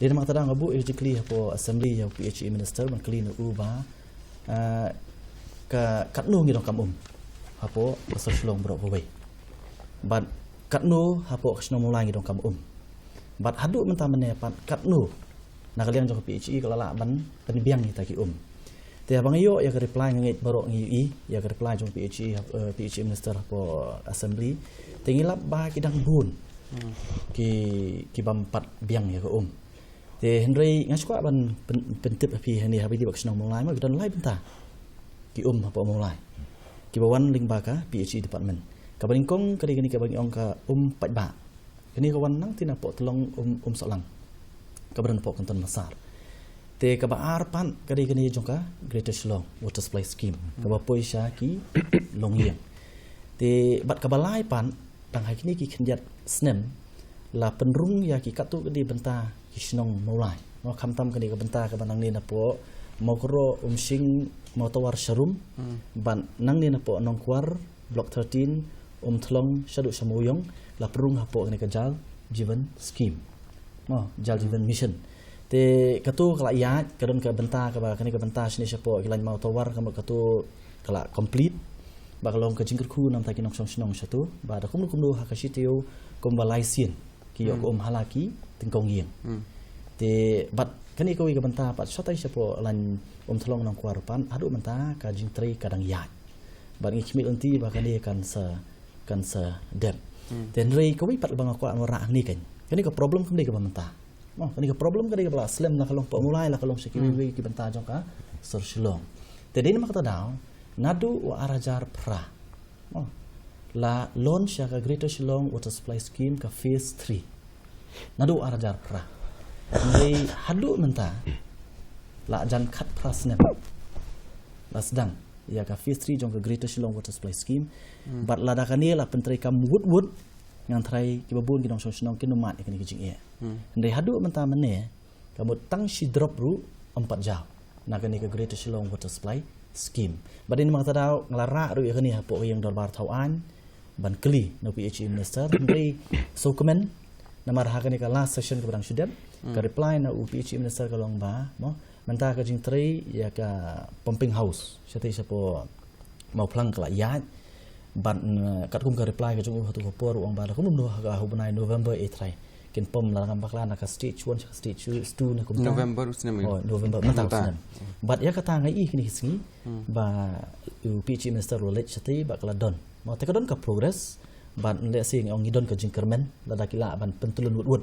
Dia nak tadang abu kli hapo assembly ya PHE minister man kli na uba ka katnu ngi dong kam hapo pasal shlong bro boi. But katnu hapo ksno mulai ngi dong kam But hadu mentah mene pat katnu nak kalian jong PHE kalala ban penbiang ni taki Te abang yo ya ke reply ngit barok ngi ya ke reply jong PHE minister hapo assembly tengilap ba kidang bun ki bampat biang ya ke Te Henry ngasukwa ban pentip api hani habi di baksna mulai ma bidan lai benta ki hapo mulai ki bawan ling baka PHE department kabalingkong kali gani kabang ong ka pat ba kini kawan nang tina po tolong solang kabaran po konton masar te kabaar pan kali gani jongka Greater Shillong Water Supply Scheme kabapoi sya ki longyang te bat kabalai pan tang hai kini ki khenjat snem la penrung ya ki katu kadi benta ki shnong mulai no khamtam kani ka benta ka banang ni na po mokro sing motowar sharum ban nang ni na po nong kwar block 13 thlong shadu samuyong la perung hapo kani ka jal jivan scheme no jal jivan mission te katu kala ya kadon ka benta ka ba kani ka benta sini siapo kilan mau tawar ka katu kala complete ba kalong ka jingkir khu nam ta kinong song satu ba da kum do hakasiteu kum balai sien ki yo halaki tingkong yeng te bat kani ko wi ka benta pat sotai siapo lan thlong nang kwar pan adu benta ka jingtri kadang ya ba ngi khmil unti ba kani kan sa dep then rei ko wi pat bang ko amora ni kan kani ka problem kum de ka benta kani ka problem kani ka bala slam na kalong po mulai la kalong sekili ki benta jong ka Sir Shillong te din makata daw nadu wa arajar pra la launch ya ka Greater Shillong Water Supply Scheme ka phase 3 nadu arajar pra rei hadu menta la jan khat pra snap la sedang ya ka phase 3 jong ka Greater Shillong Water Supply Scheme bat lada kani la pentri kam wood ngang trai ki babun ki dong song ki numat ki jing e ndai hadu menta mene kamu tang si drop ru 4 jam na kani ka Greater Shillong Water Supply Scheme badin mang tadau nglara ru kani hapo yang dorbar tauan ban kli no PHE minister ndai dokumen namar ha kani ka last session ka barang syudap ka reply na PHE minister ka long ba menta ka jing trai ya ka pumping house syati sapo mau plang kala ya ban kat kum ka reply ka jung hatu ko por uang ba kum no ha hubunai November e trai kin pom la ngam bakla na ka stage 1 stage 2 na kum November usnem November menta usnem bat ya kata ngai kini hisngi ba PHE minister rolet syati ba kala don mau te ka don ka progress ban le sing ong idon ka jingkermen la dakila ban pentulun wud